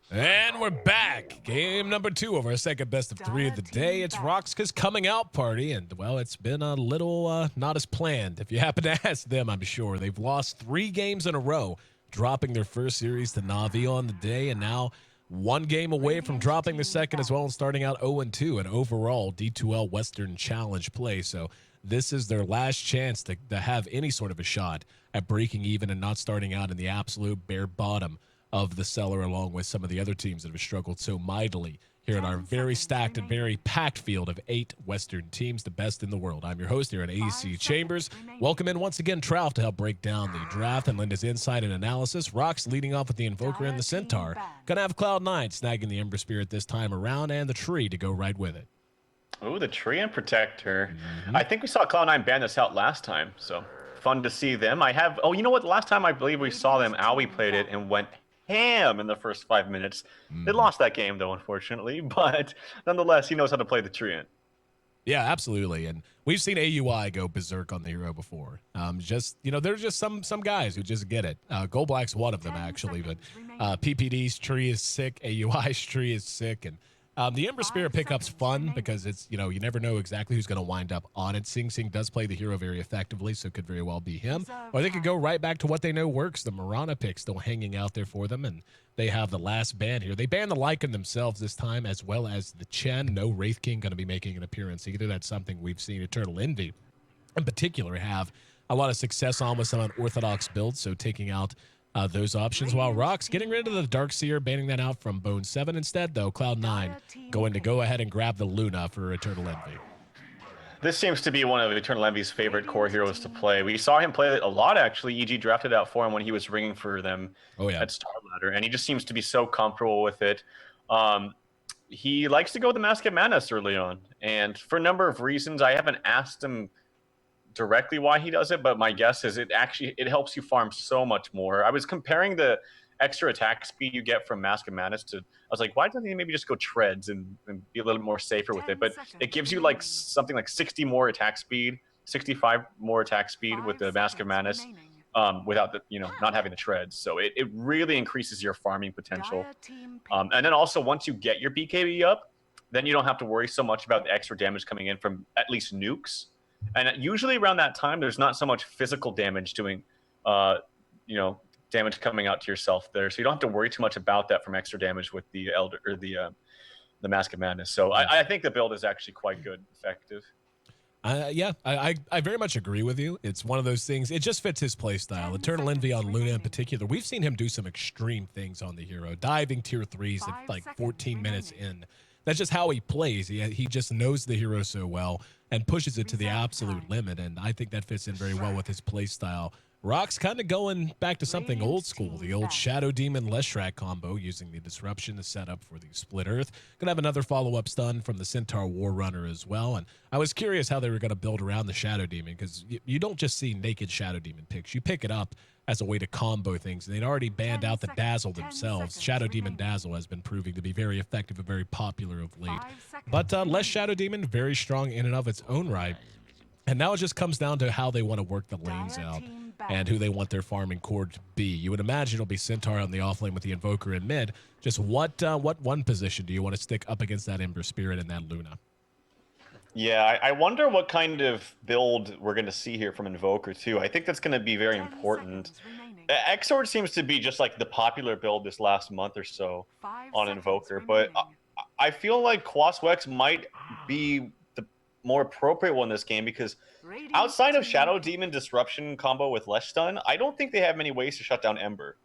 And we're back. Game number 2 of our second best of 3 of the day. It's RoX.KIS coming out party, and, well, it's been a little not as planned. If you happen to ask them, I'm sure. They've lost 3 games in a row, dropping their first series to Na'Vi on the day, and now 1 game away from dropping the second as well and starting out 0-2 in overall D2L Western Challenge play. So this is their last chance to have any sort of a shot at breaking even and not starting out in the absolute bare bottom of the cellar, along with some of the other teams that have struggled so mightily here in our very stacked and very packed field of 8 Western teams, the best in the world. I'm your host here at AC Chambers. Welcome in once again, Trout, to help break down the draft and lend his insight and analysis. RoX leading off with the Invoker and the Centaur. Gonna have Cloud9 snagging the Ember Spirit this time around, and the Tree to go right with it. Oh, the Tree and Protector. I think we saw Cloud9 ban this out last time, so fun to see them. Oh, you know what? Last time I believe we saw them, Owie played it and went ham in the first 5 minutes. They lost that game, though, unfortunately. But nonetheless, he knows how to play the Treant. Yeah, absolutely. And we've seen AUI go berserk on the hero before. There's just some guys who just get it. Gold Black's one of them, actually. But PPD's Tree is sick. AUI's Tree is sick. And the Ember Spirit pickup's fun because it's, you never know exactly who's going to wind up on it. Sing Sing does play the hero very effectively, so it could very well be him. Or they could go right back to what they know works, the Mirana pick still hanging out there for them, and they have the last ban here. They banned the Lycan themselves this time, as well as the Chen. No Wraith King going to be making an appearance either. That's something we've seen Eternal Envy, in particular, have a lot of success on with some unorthodox builds, so taking out those options, while RoX getting rid of the Darkseer, banning that out from Bone 7 instead, though. Cloud9 going to go ahead and grab the Luna for Eternal Envy. This seems to be one of Eternal Envy's favorite core heroes to play. We saw him play it a lot, actually. EG drafted out for him when he was ringing for them at Star Ladder, and he just seems to be so comfortable with it. He likes to go with the Mask of Madness early on, and for a number of reasons. I haven't asked him directly why he does it, but my guess is it helps you farm so much more. I was comparing the extra attack speed you get from Mask of Madness to, I was like, why doesn't he maybe just go treads and be a little more safer with it? But it gives you like something like 60 more attack speed, 65 more attack speed with the Mask of Madness, without the not having the treads. So it really increases your farming potential. And then also once you get your BKB up, then you don't have to worry so much about the extra damage coming in from at least nukes. And usually around that time, there's not so much physical damage doing, damage coming out to yourself there. So you don't have to worry too much about that from extra damage with the Elder or the Mask of Madness. So I think the build is actually quite good, effective. I very much agree with you. It's one of those things. It just fits his play style. Eternal Envy on Luna in particular. We've seen him do some extreme things on the hero, diving tier 3s at like 14 minutes in. That's just how he plays. He just knows the hero so well and pushes it to the absolute limit, and I think that fits in very well with his play style. RoX kind of going back to something old school, the old Shadow Demon Leshrac combo, using the Disruption to set up for the Split Earth. Gonna have another follow-up stun from the Centaur War Runner as well, and I was curious how they were going to build around the Shadow Demon, because you don't just see naked Shadow Demon picks. You pick it up as a way to combo things, and they'd already banned out the Dazzle themselves. Shadow Demon Dazzle has been proving to be very effective and very popular of late. But less Shadow Demon, very strong in and of its own right. And now it just comes down to how they want to work the lanes out and who they want their farming core to be. You would imagine it'll be Centaur on the offlane with the Invoker in mid. Just what one position do you want to stick up against that Ember Spirit and that Luna? Yeah, I wonder what kind of build we're going to see here from Invoker, too. I think that's going to be very important. Exord seems to be just like the popular build this last month or so on Invoker, but I feel like Quaswex might be the more appropriate one this game, because outside of Shadow Demon Disruption combo with Lesh Stun, I don't think they have many ways to shut down Ember.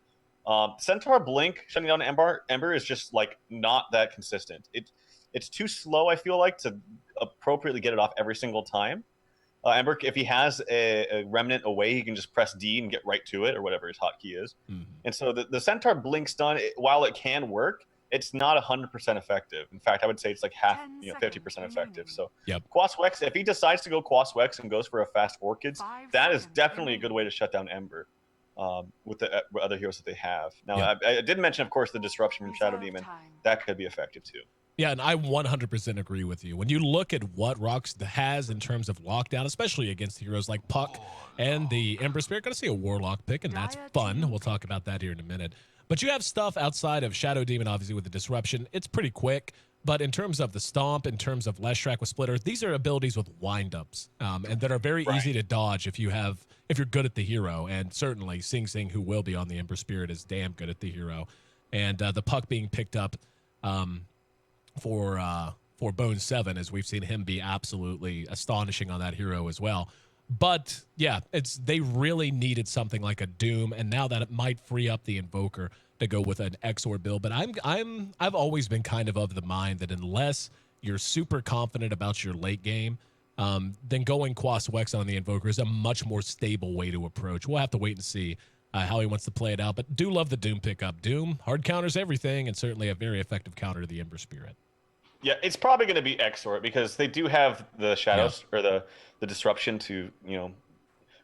Centaur Blink shutting down Ember is just like not that consistent. It's too slow, I feel like, to appropriately get it off every single time. Ember, if he has a Remnant away, he can just press D and get right to it, or whatever his hotkey is. And so the Centaur Blink Stun, while it can work, it's not 100% effective. In fact, I would say it's like 50% effective. So Quaswex, if he decides to go Quaswex and goes for a fast Orchids, that is definitely a good way to shut down Ember with the other heroes that they have. Now, I did mention, of course, the Disruption from Shadow Demon. That could be effective too. Yeah, and I 100% agree with you. When you look at what RoX has in terms of lockdown, especially against heroes like Puck and the Ember Spirit, going to see a Warlock pick, and that's fun. We'll talk about that here in a minute. But you have stuff outside of Shadow Demon, obviously, with the disruption. It's pretty quick. But in terms of the stomp, in terms of Leshrac with Splitter, these are abilities with windups, and that are very easy to dodge if you're good at the hero. And certainly Sing Sing, who will be on the Ember Spirit, is damn good at the hero. And the puck being picked up for Bone 7, as we've seen him be absolutely astonishing on that hero as well. But yeah, they really needed something like a Doom, and now that it might free up the Invoker to go with an Exor build. But I've always been kind of the mind that unless you're super confident about your late game, then going Quas Wex on the Invoker is a much more stable way to approach. We'll have to wait and see how he wants to play it out. But do love the Doom pickup. Doom hard counters everything, and certainly a very effective counter to the Ember Spirit. Yeah, it's probably going to be Exor because they do have the shadows or the disruption to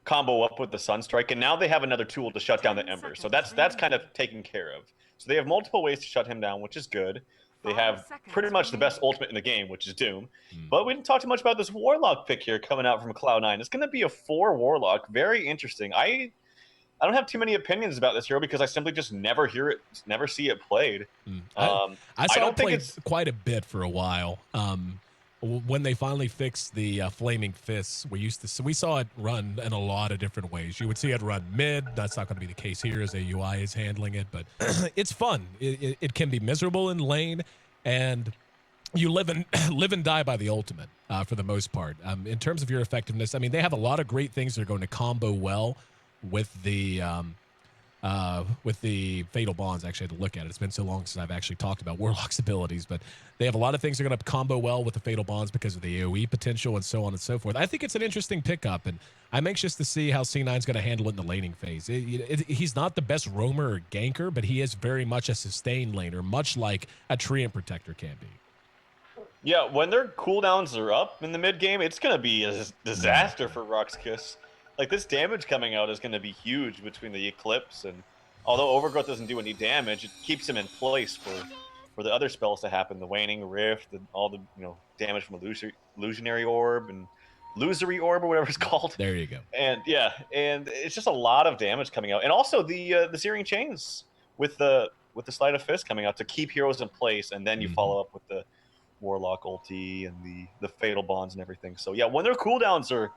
combo up with the Sunstrike, and now they have another tool to shut down the Ember. So that's kind of taken care of. So they have multiple ways to shut him down, which is good. They have pretty much the best ultimate in the game, which is Doom. But we didn't talk too much about this Warlock pick here coming out from Cloud9. It's going to be a 4 Warlock. Very interesting. I don't have too many opinions about this hero because I simply just never see it played. I saw it played quite a bit for a while. When they finally fixed the flaming fists, we saw it run in a lot of different ways. You would see it run mid. That's not going to be the case here as AUI is handling it, but it's fun. It can be miserable in lane, and you live and die by the ultimate for the most part. In terms of your effectiveness, I mean, they have a lot of great things that are going to combo well with the Fatal Bonds. Actually, I had to look at it. It's been so long since I've actually talked about Warlock's abilities, but they have a lot of things that are going to combo well with the Fatal Bonds because of the AoE potential and so on and so forth. I think it's an interesting pickup, and I'm anxious to see how C9's going to handle it in the laning phase. He's not the best roamer or ganker, but he is very much a sustained laner, much like a Treant Protector can be. Yeah, when their cooldowns are up in the mid game, it's going to be a disaster for RoX.KIS. Like, this damage coming out is going to be huge between the Eclipse, and although Overgrowth doesn't do any damage, it keeps him in place for the other spells to happen, the Waning Rift, and all the damage from a Illusionary Orb and Illusory Orb or whatever it's called. There you go. And yeah, and it's just a lot of damage coming out, and also the Searing Chains with the Sleight of Fist coming out to keep heroes in place, and then you follow up with the Warlock ulti and the Fatal Bonds and everything. So yeah, when their cooldowns are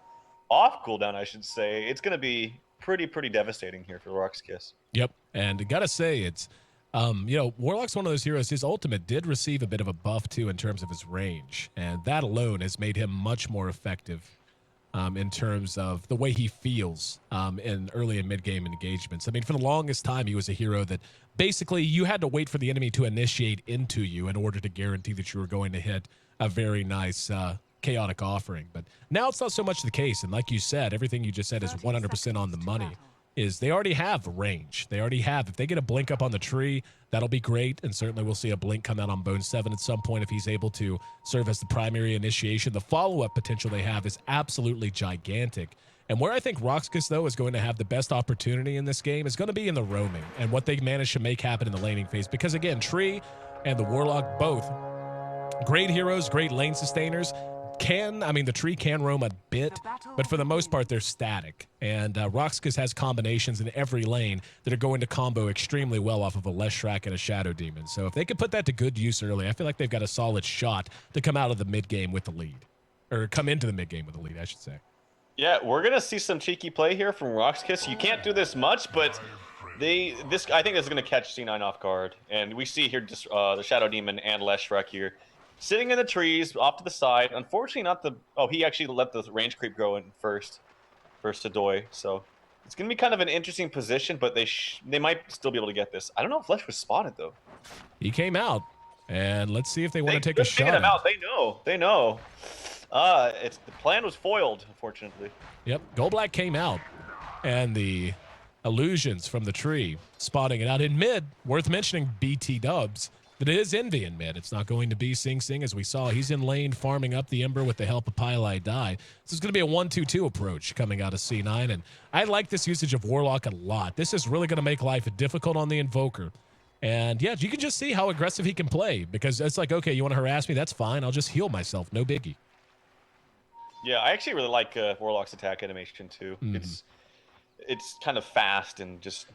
off cooldown, I should say, it's going to be pretty devastating here for RoX.KIS. Yep, and gotta say, it's Warlock's one of those heroes. His ultimate did receive a bit of a buff too in terms of his range, and that alone has made him much more effective in terms of the way he feels in early and mid game engagements. I mean, for the longest time, he was a hero that basically you had to wait for the enemy to initiate into you in order to guarantee that you were going to hit a very nice chaotic offering. But now it's not so much the case, and like you said, everything you just said is 100% on the money. Is they already have range. They already have, if they get a blink up on the tree, that'll be great, and certainly we'll see a blink come out on Bone 7 at some point if he's able to serve as the primary initiation. The follow-up potential they have is absolutely gigantic. And where I think RoX.KIS, though, is going to have the best opportunity in this game is going to be in the roaming and what they manage to make happen in the laning phase. Because again, Tree and the Warlock, both great heroes, great lane sustainers. The Tree can roam a bit, but for the most part, they're static. And RoX.KIS has combinations in every lane that are going to combo extremely well off of a Leshrac and a Shadow Demon. So if they could put that to good use early, I feel like they've got a solid shot to come out of the mid-game with the lead. Or come into the mid-game with the lead, I should say. Yeah, we're going to see some cheeky play here from RoX.KIS. You can't do this much, but I think this is going to catch C9 off guard. And we see here just the Shadow Demon and Leshrac here sitting in the trees off to the side. Unfortunately, not the... Oh, he actually let the range creep go in first to Doi. So it's going to be kind of an interesting position, but they might still be able to get this. I don't know if Lesh was spotted, though. He came out, and let's see if they want to take a shot. Him out. They know. The plan was foiled, unfortunately. Yep, Goldblack came out, and the illusions from the tree spotting it out in mid. Worth mentioning BT dubs. But it is Envy in mid. It's not going to be Sing Sing, as we saw. He's in lane farming up the Ember with the help of Pylai Die. This is going to be a 1-2-2 approach coming out of C9, and I like this usage of Warlock a lot. This is really going to make life difficult on the Invoker. And yeah, you can just see how aggressive he can play, because it's like, okay, you want to harass me? That's fine. I'll just heal myself. No biggie. Yeah, I actually really like Warlock's attack animation too. It's kind of fast and just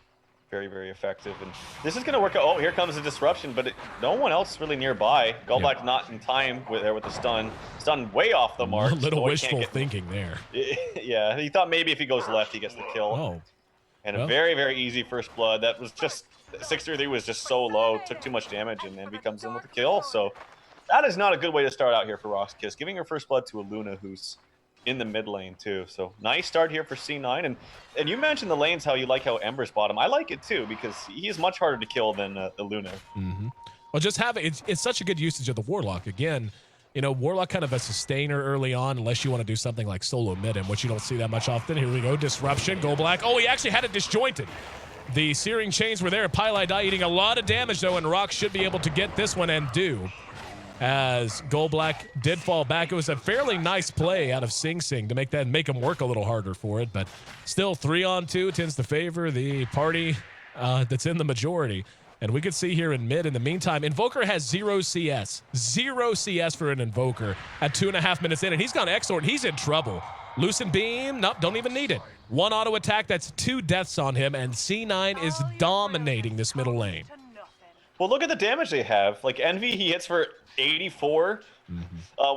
Very, very effective. And this is going to work out. Oh, here comes a disruption, but no one else really nearby. Goldblack not in time with the stun. Stun way off the mark. A little Snowy wishful thinking there. Yeah, he thought maybe if he goes left, he gets the kill. Oh. And a very, very easy first blood. That was just 633 was just so low, took too much damage, and Envy comes in with a kill. So that is not a good way to start out here for RoX.KIS, giving her first blood to a Luna who's in the mid lane too. So nice start here for C9. And you mentioned the lanes, how you like how Ember's bottom. I like it too, because he is much harder to kill than the Luna. Well, just have it. It's such a good usage of the Warlock. Again, you know, Warlock kind of a sustainer early on, unless you want to do something like solo mid him, which you don't see that much often. Here we go, disruption, Goldblack. Oh, he actually had it disjointed. The searing chains were there. Pylai Die eating a lot of damage though, and RoX should be able to get this one and do. As Goldblack did fall back. It was a fairly nice play out of Sing Sing to make him work a little harder for it, but still 3-on-2 tends to favor the party that's in the majority. And we can see here in mid, in the meantime, Invoker has 0 CS. 0 CS for an Invoker at 2.5 minutes in, and he's gone Exort. He's in trouble. Loosen Beam, nope, don't even need it. 1 auto attack, that's 2 deaths on him, and C9 is dominating this middle lane. Well, look at the damage they have. Like Envy, he hits for 84.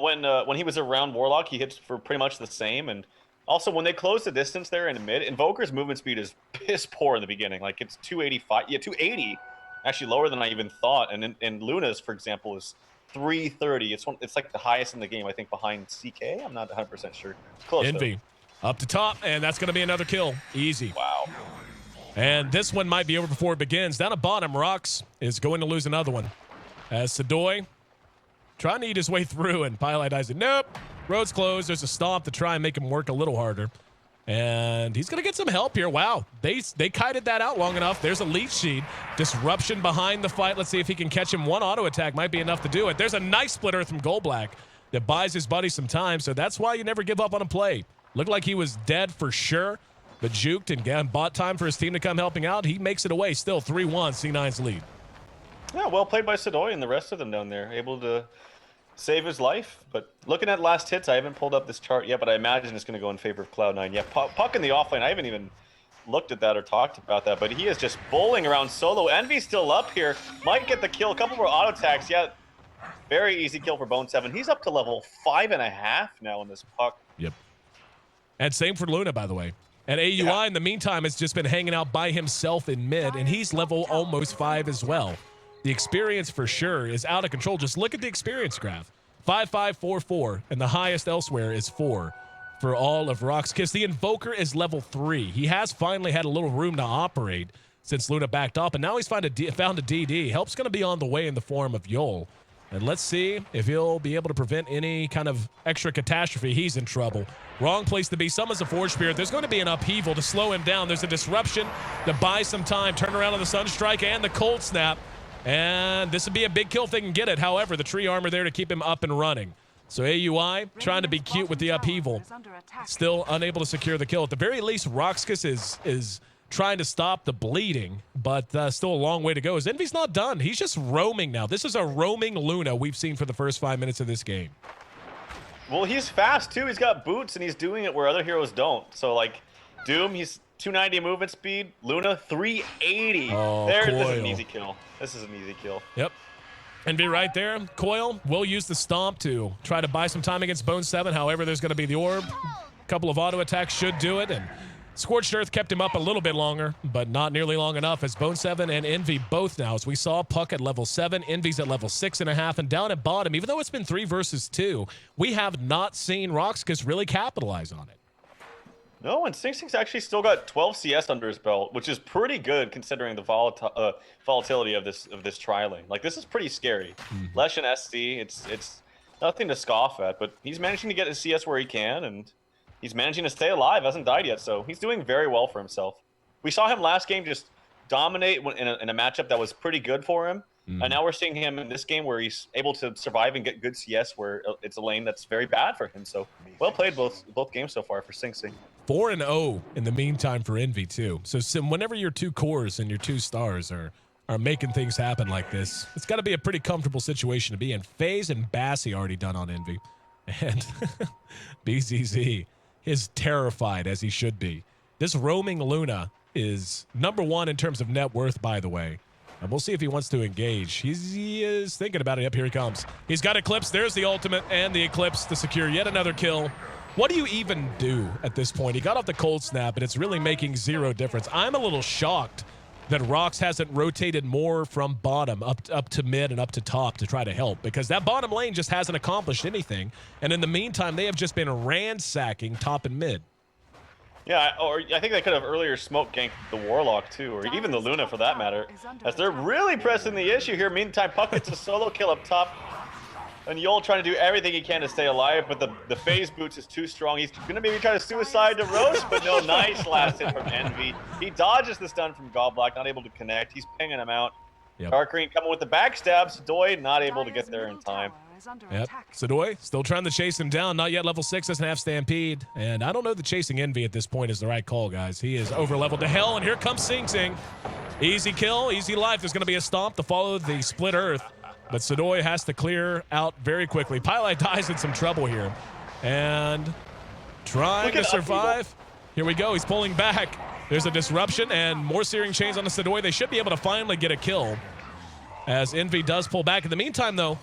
When he was around Warlock, he hits for pretty much the same. And also, when they close the distance there in mid, Invoker's movement speed is piss poor in the beginning. Like it's 285, yeah, 280, actually lower than I even thought. And Luna's, for example, is 330. It's like the highest in the game, I think, behind CK. I'm not 100% sure. Close. Envy up to top, and that's going to be another kill. Easy. Wow. And this one might be over before it begins. Down at bottom, RoX is going to lose another one. As Sadoy trying to eat his way through, and Pylai Die's nope. Road's closed. There's a stomp to try and make him work a little harder. And he's going to get some help here. Wow. They kited that out long enough. There's a leech seed. Disruption behind the fight. Let's see if he can catch him. 1 auto attack might be enough to do it. There's a nice splitter from Goldblack that buys his buddy some time. So that's why you never give up on a play. Looked like he was dead for sure, but juked and bought time for his team to come helping out. He makes it away. Still 3-1, C9's lead. Yeah, well played by Sadoy and the rest of them down there. Able to save his life. But looking at last hits, I haven't pulled up this chart yet, but I imagine it's going to go in favor of Cloud9. Yeah, Puck in the offlane. I haven't even looked at that or talked about that, but he is just bowling around solo. Envy's still up here. Might get the kill. A couple more auto attacks. Yeah, very easy kill for Bone7. He's up to level 5.5 now in this Puck. Yep. And same for Luna, by the way. And AUI, in the meantime, has just been hanging out by himself in mid, and he's level almost 5 as well. The experience for sure is out of control. Just look at the experience graph. 5, 5, 4, 4, and the highest elsewhere is 4 for all of RoX.KIS. The Invoker is level 3. He has finally had a little room to operate since Luna backed up, and now he's found a DD. Help's going to be on the way in the form of Yol. And let's see if he'll be able to prevent any kind of extra catastrophe. He's in trouble. Wrong place to be. Summons a Forge Spirit. There's going to be an upheaval to slow him down. There's a disruption to buy some time. Turn around on the Sunstrike and the Cold Snap. And this would be a big kill if they can get it. However, the tree armor there to keep him up and running. So AUI trying to be cute with the upheaval. Still unable to secure the kill. At the very least, RoX.KIS is trying to stop the bleeding, but still a long way to go. As Envy's not done. He's just roaming now. This is a roaming Luna we've seen for the first 5 minutes of this game. Well, he's fast too. He's got boots, and he's doing it where other heroes don't. So, like, Doom, he's 290 movement speed. Luna, 380. Oh, this is Coil. an easy kill. This is an easy kill. Yep. Envy right there. Coil will use the stomp to try to buy some time against Bone7. However, there's going to be the orb. A couple of auto attacks should do it, and Scorched Earth kept him up a little bit longer, but not nearly long enough, as Bone7 and Envy both now. As we saw, Puck at level 7, Envy's at level 6.5, and down at bottom, even though it's been 3 versus 2, we have not seen RoX.KIS really capitalize on it. No, and Sing Sing's actually still got 12 CS under his belt, which is pretty good considering the volatility of this trialing. Like, this is pretty scary. Lesh and SC, it's nothing to scoff at, but he's managing to get his CS where he can, and he's managing to stay alive. Hasn't died yet, so he's doing very well for himself. We saw him last game just dominate in a matchup that was pretty good for him, and now we're seeing him in this game where he's able to survive and get good CS where it's a lane that's very bad for him. So well played both games so far for Sing Sing. 4-0 in the meantime for Envy too. So whenever your 2 cores and your 2 stars are making things happen like this, it's got to be a pretty comfortable situation to be in. FaZe and Bassie already done on Envy, and BZZ is terrified, as he should be. This roaming Luna is #1 in terms of net worth, by the way. And we'll see if he wants to engage. He is thinking about it. Yep, here he comes. He's got Eclipse. There's the ultimate and the Eclipse to secure yet another kill. What do you even do at this point? He got off the cold snap, and it's really making zero difference. I'm a little shocked that RoX hasn't rotated more from bottom up to mid and up to top to try to help, because that bottom lane just hasn't accomplished anything. And in the meantime, they have just been ransacking top and mid. Yeah, or I think they could have earlier smoke ganked the Warlock too, or even the Luna for that matter, as they're really pressing the issue here. Meantime, Puck gets a solo kill up top, and Yol trying to do everything he can to stay alive, but the phase boots is too strong. He's gonna maybe try to suicide to Roche, but no, nice last hit from Envy. He dodges the stun from Godblack, not able to connect. He's pinging him out. Yep. Dark Green coming with the backstab. Sadoy not able to get there in time. Yep. Sadoy still trying to chase him down. Not yet level 6, doesn't have Stampede. And I don't know that chasing Envy at this point is the right call, guys. He is over leveled to hell, and here comes Sing Sing. Easy kill, easy life. There's going to be a stomp to follow the split earth. But Sadoy has to clear out very quickly. Pylite dies in some trouble here. And trying to survive. Here we go. He's pulling back. There's a disruption and more Searing Chains on the Sadoy. They should be able to finally get a kill as Envy does pull back. In the meantime, though,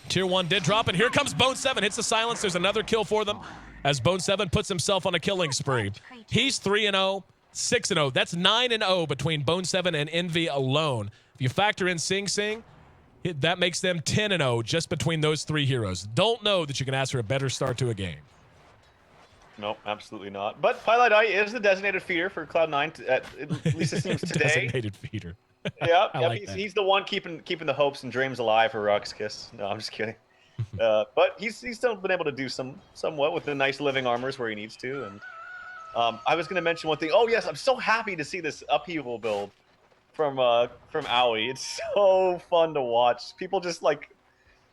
Tier 1 did drop, and here comes Bone 7. Hits the silence. There's another kill for them as Bone 7 puts himself on a killing spree. He's 3-0, 6-0. That's 9-0 between Bone 7 and Envy alone. If you factor in Sing Sing, that makes them 10-0 just between those three heroes. Don't know that you can ask for a better start to a game. Nope, absolutely not. But Pylite Eye is the designated feeder for Cloud9, at least it seems today. Designated feeder. Yeah, like he's the one keeping the hopes and dreams alive for RoX.KIS. No, I'm just kidding. But he's still been able to do somewhat with the nice living armors where he needs to. And I was going to mention one thing. Oh yes, I'm so happy to see this upheaval build from Owie. It's so fun to watch. People just like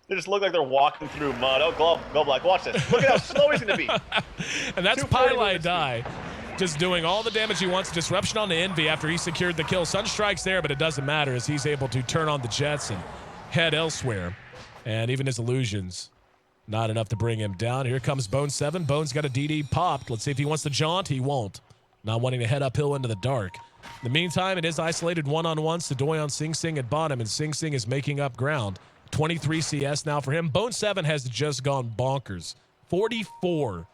they just look like they're walking through mud. Oh, go black! Watch this. Look at how slow he's going to be. And that's Pylite Die. Just doing all the damage he wants. Disruption on the Envy after he secured the kill. Sunstrike's there, but it doesn't matter as he's able to turn on the Jets and head elsewhere. And even his illusions, not enough to bring him down. Here comes Bone 7. Bone's got a DD popped. Let's see if he wants to jaunt. He won't. Not wanting to head uphill into the dark. In the meantime, it is isolated one-on-one. Sadoy on Sing Sing at bottom, and Sing Sing is making up ground. 23 CS now for him. Bone 7 has just gone bonkers. 44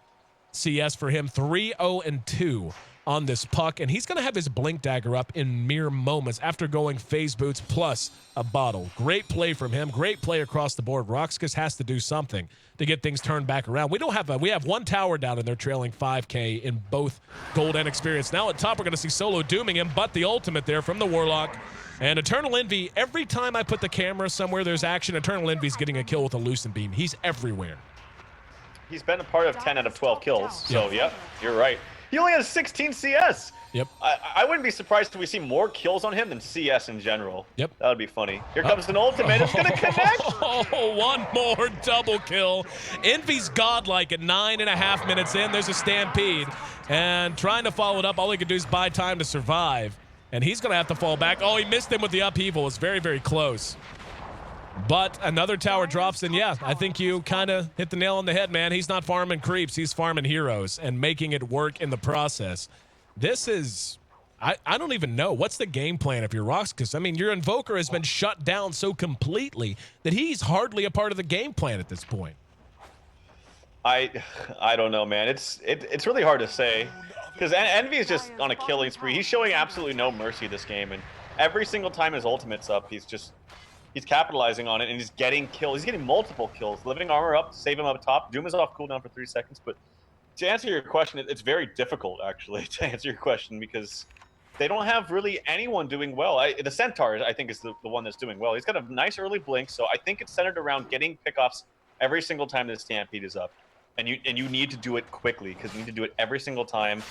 CS for him, 3-0-2 on this puck, and he's going to have his Blink Dagger up in mere moments after going phase boots plus a bottle. Great play from him, great play across the board. RoX.KIS has to do something to get things turned back around. We have one tower down, and they're trailing 5K in both gold and experience. Now at top, we're going to see Solo dooming him, but the ultimate there from the Warlock. And Eternal Envy, every time I put the camera somewhere there's action, Eternal Envy's getting a kill with a Lucent Beam. He's everywhere. He's been a part of 10 out of 12 kills, so yeah, you're right. He only has 16 CS. Yep. I wouldn't be surprised if we see more kills on him than CS in general. Yep. That would be funny. Here comes an ultimate. It's going to connect. Oh, one more double kill. Envy's godlike at 9.5 minutes in. There's a stampede. And trying to follow it up, all he could do is buy time to survive. And he's going to have to fall back. Oh, he missed him with the upheaval. It's very, very close. But another tower drops, and yeah, I think you kind of hit the nail on the head, man. He's not farming creeps. He's farming heroes and making it work in the process. This is, I don't even know. What's the game plan if you're RoX.KIS? I mean, your Invoker has been shut down so completely that he's hardly a part of the game plan at this point. I don't know, man. It's really hard to say because Envy is just on a killing spree. He's showing absolutely no mercy this game, and every single time his ultimate's up, he's capitalizing on it, and he's getting kills. He's getting multiple kills. Living armor up, save him up top. Doom is off cooldown for 3 seconds. But to answer your question, it's very difficult, actually, to answer your question because they don't have really anyone doing well. The Centaur, I think, is the one that's doing well. He's got a nice early blink, so I think it's centered around getting pickoffs every single time the Stampede is up. And you need to do it quickly because you need to do it every single time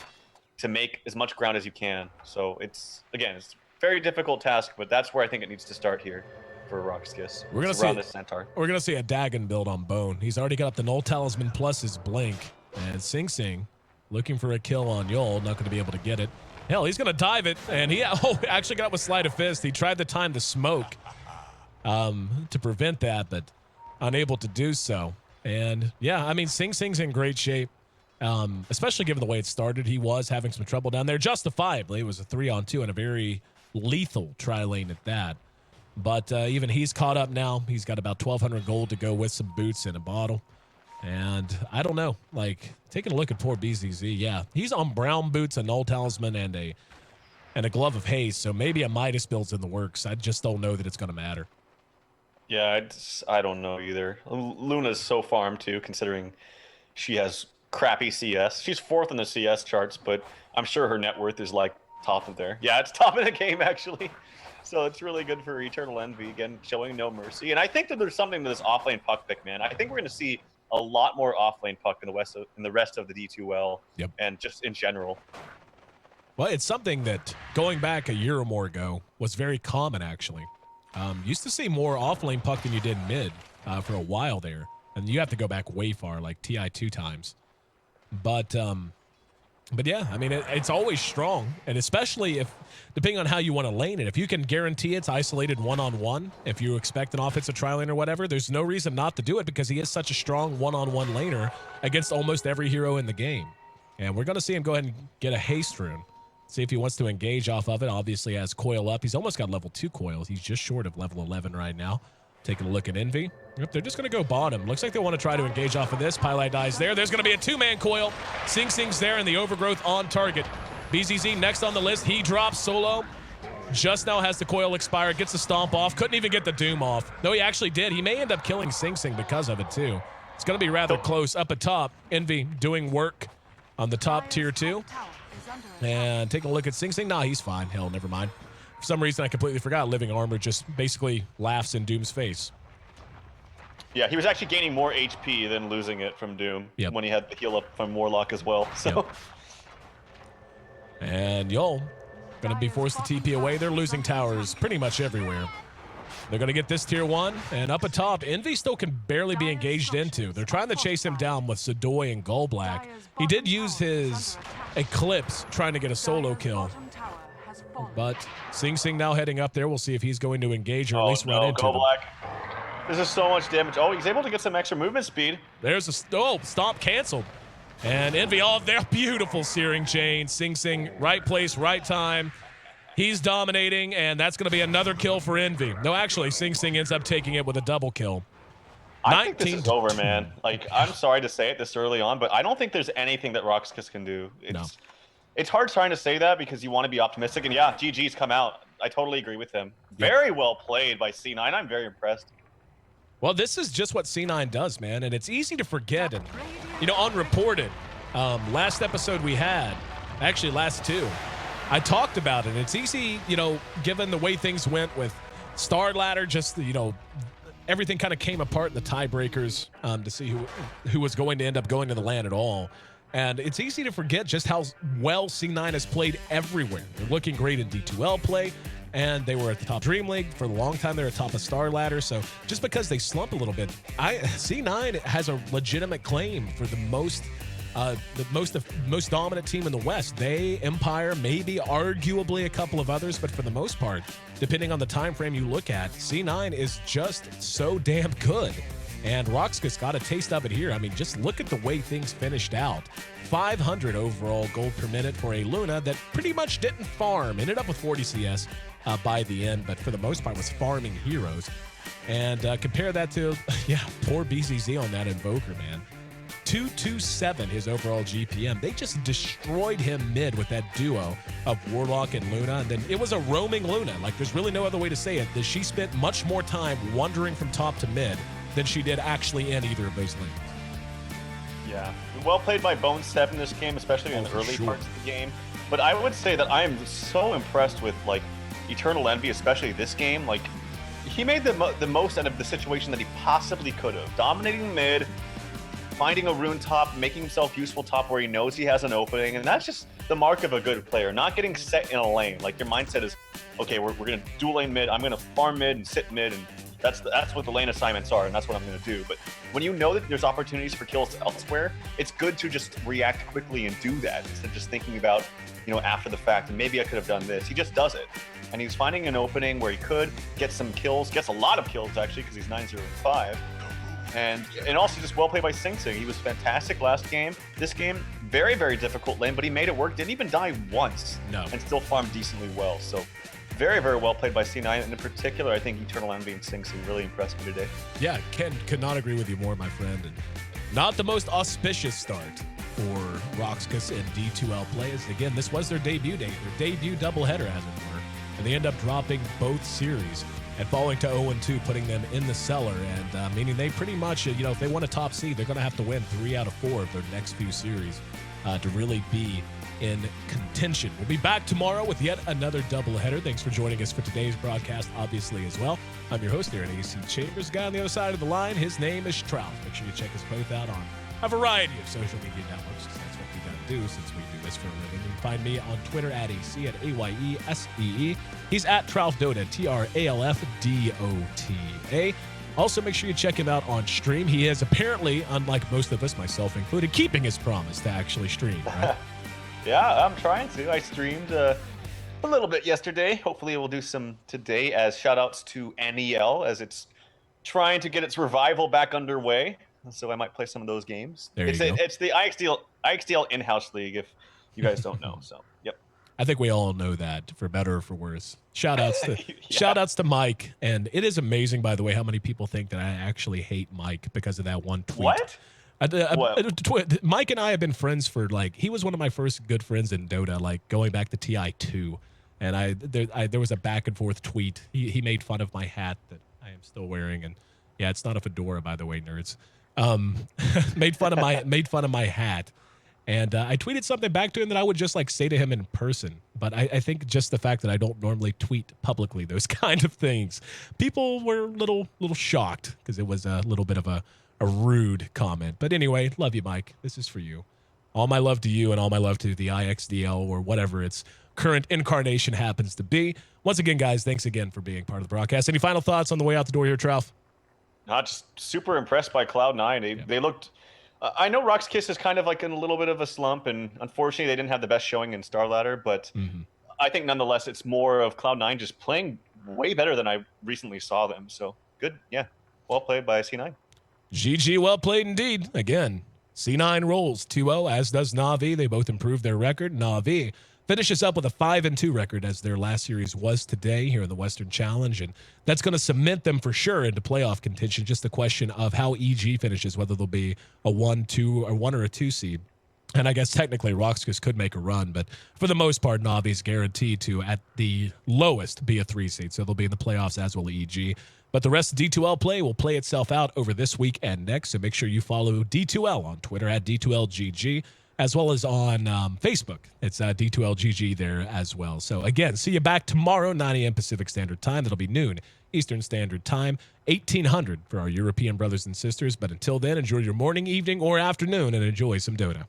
to make as much ground as you can. So it's a very difficult task, but that's where I think it needs to start here for RoX.KIS. We're gonna see a Dagon build on Bone. He's already got up the Null Talisman plus his Blink, and Sing Sing looking for a kill on Yol, not going to be able to get it. Hell, he's going to dive it, and he actually got with Sleight of Fist. He tried the time to smoke to prevent that, but unable to do so. And yeah, I mean, Sing Sing's in great shape especially given the way it started. He was having some trouble down there. Justifiably, it was a 3-on-2 and a very lethal tri-lane at that. But even he's caught up now. He's got about 1,200 gold to go with some boots and a bottle. And I don't know, like, taking a look at poor BZZ, yeah, he's on brown boots, a null talisman, and a glove of haste. So maybe a Midas build's in the works. I just don't know that it's going to matter. Yeah, I don't know either. Luna's so farmed too, considering she has crappy CS. She's 4th in the CS charts, but I'm sure her net worth is like top of there. Yeah, it's top of the game actually. So it's really good for Eternal Envy, again, showing no mercy. And I think that there's something to this offlane puck pick, man. I think we're going to see a lot more offlane puck in the rest of the D2L, yep, and just in general. Well, it's something that going back a year or more ago was very common, actually. Used to see more offlane puck than you did mid for a while there. And you have to go back way far, like TI 2 times. But yeah, I mean, it's always strong. And especially if, depending on how you want to lane it, if you can guarantee it's isolated one-on-one, if you expect an offensive tri-lane or whatever, there's no reason not to do it because he is such a strong one-on-one laner against almost every hero in the game. And we're going to see him go ahead and get a haste rune. See if he wants to engage off of it. Obviously has coil up. He's almost got level 2 coils. He's just short of level 11 right now. Taking a look at Envy. Yep, they're just going to go bottom. Looks like they want to try to engage off of this. Pylite dies there. There's going to be a 2-man coil. Sing Sing's there and the overgrowth on target. BZZ next on the list. He drops solo. Just now has the coil expire. Gets the stomp off. Couldn't even get the doom off. No, he actually did. He may end up killing Sing Sing because of it too. It's going to be rather close. Up atop, Envy doing work on the top tier 2. And taking a look at Sing Sing. Nah, he's fine. Hell, never mind. For some reason, I completely forgot Living Armor just basically laughs in Doom's face. Yeah, he was actually gaining more HP than losing it from Doom, yep, when he had the heal up from Warlock as well. So, yep. And Yol going to be forced to TP away. They're losing towers pretty much everywhere. They're going to get this tier 1. And up atop, Envy still can barely be engaged into. They're trying to chase him down with Sadoy and Gullblack. He did use his Eclipse trying to get a solo kill. But Sing Sing now heading up there. We'll see if he's going to engage or at least run into them. This is so much damage. Oh, he's able to get some extra movement speed. There's a stomp canceled. And Envy, oh, they're beautiful searing chain. Sing Sing, right place, right time. He's dominating, and that's going to be another kill for Envy. No, actually, Sing Sing ends up taking it with a double kill. I think this is over, man. Like, I'm sorry to say it this early on, but I don't think there's anything that RoX.KIS can do. It's hard trying to say that because you want to be optimistic. And yeah, GG's come out. I totally agree with him. Yep. Very well played by C9. I'm very impressed. Well, this is just what C9 does, man. And it's easy to forget. And, you know, unreported, last episode we had, actually last 2, I talked about it. It's easy, you know, given the way things went with Star Ladder, just, you know, everything kind of came apart in the tiebreakers to see who was going to end up going to the LAN at all. And it's easy to forget just how well C9 has played everywhere. They're looking great in D2L play, and they were at the top Dream League. For a long time, they're at top of Star Ladder. So just because they slump a little bit, C9 has a legitimate claim for the most dominant team in the West. They, Empire, maybe arguably a couple of others, but for the most part, depending on the time frame you look at, C9 is just so damn good. And RoX.KIS got a taste of it here. I mean, just look at the way things finished out. 500 overall gold per minute for a Luna that pretty much didn't farm. Ended up with 40 CS by the end, but for the most part was farming heroes. And compare that to, yeah, poor BZZ on that Invoker, man. 227 his overall GPM. They just destroyed him mid with that duo of Warlock and Luna. And then it was a roaming Luna. Like, there's really no other way to say it. She spent much more time wandering from top to mid than she did actually in either of those lanes. Yeah, well played by Bonestep in this game, especially in the early parts of the game. But I would say that I am so impressed with, like, Eternal Envy, especially this game. Like, he made the most out of the situation that he possibly could have. Dominating mid, finding a rune top, making himself useful top where he knows he has an opening, and that's just the mark of a good player. Not getting set in a lane. Like, your mindset is, okay, we're going to dual lane mid, I'm going to farm mid and sit mid, and that's what the lane assignments are, and that's what I'm going to do. But when you know that there's opportunities for kills elsewhere, it's good to just react quickly and do that instead of just thinking about, you know, after the fact, and maybe I could have done this. He just does it. And he's finding an opening where he could get some kills, gets a lot of kills actually, because he's 9-0-5. And also just well played by Sing Sing. He was fantastic last game. This game, very, very difficult lane, but he made it work. Didn't even die once. No. And still farmed decently well. So very, very well played by C9. And in particular, I think Eternal Envy and Sing Sing really impressed me today. Yeah, Ken could not agree with you more, my friend. And not the most auspicious start for RoX.KIS and D2L players. Again, this was their debut day, their debut doubleheader, as it were. And they end up dropping both series and falling to 0-2, putting them in the cellar, and meaning they pretty much, if they want a top seed, they're going to have to win 3 out of 4 of their next few series to really be in contention. We'll be back tomorrow with yet another doubleheader. Thanks for joining us for today's broadcast, obviously, as well. I'm your host here at AC Chambers. Guy on the other side of the line, his name is Trout. Make sure you check us both out on a variety of social media networks, because that's what we got to do since we do this for a living. You can find me on Twitter at AC at AYESEE. He's at TralfDota, TRALFDOTA. Also, make sure you check him out on stream. He is apparently, unlike most of us, myself included, keeping his promise to actually stream, right? Yeah, I'm trying to. I streamed a little bit yesterday. Hopefully we'll do some today, as shout-outs to NEL, as it's trying to get its revival back underway. So I might play some of those games. It's the IXDL in-house league, if you guys don't know. So, yep. I think we all know that, for better or for worse. Shout-outs to Mike. And it is amazing, by the way, how many people think that I actually hate Mike because of that one tweet. What? Mike and I have been friends for, he was one of my first good friends in Dota, going back to TI2. And there was a back-and-forth tweet. He made fun of my hat that I am still wearing. And, yeah, it's not a fedora, by the way, nerds. Made fun of my hat. And I tweeted something back to him that I would just say to him in person. But I think just the fact that I don't normally tweet publicly those kind of things, people were a little shocked because it was a little bit of a rude comment. But anyway, love you, Mike. This is for you. All my love to you and all my love to the IXDL or whatever its current incarnation happens to be. Once again, guys, thanks again for being part of the broadcast. Any final thoughts on the way out the door here, Tralf? Not just super impressed by Cloud9. They looked. I know RoX.KIS is kind of in a little bit of a slump, and unfortunately they didn't have the best showing in StarLadder. But I think nonetheless it's more of Cloud9 just playing way better than I recently saw them. So good, yeah, well played by C9. GG, well played indeed. Again, C9 rolls 2-0, as does Na'Vi. They both improved their record. Na'Vi finishes up with a 5-2 record, as their last series was today here in the Western Challenge, and that's going to cement them for sure into playoff contention. Just a question of how EG finishes, whether they'll be a 1 or a 2 seed. And I guess technically RoX.KIS could make a run, but for the most part, Na'Vi's guaranteed to, at the lowest, be a 3 seed, so they'll be in the playoffs, as will EG. But the rest of D2L play will play itself out over this week and next, so make sure you follow D2L on Twitter at D2LGG, as well as on Facebook. It's D2LGG there as well. So, again, see you back tomorrow, 9 a.m. Pacific Standard Time. That'll be noon Eastern Standard Time, 1800 for our European brothers and sisters. But until then, enjoy your morning, evening, or afternoon, and enjoy some Dota.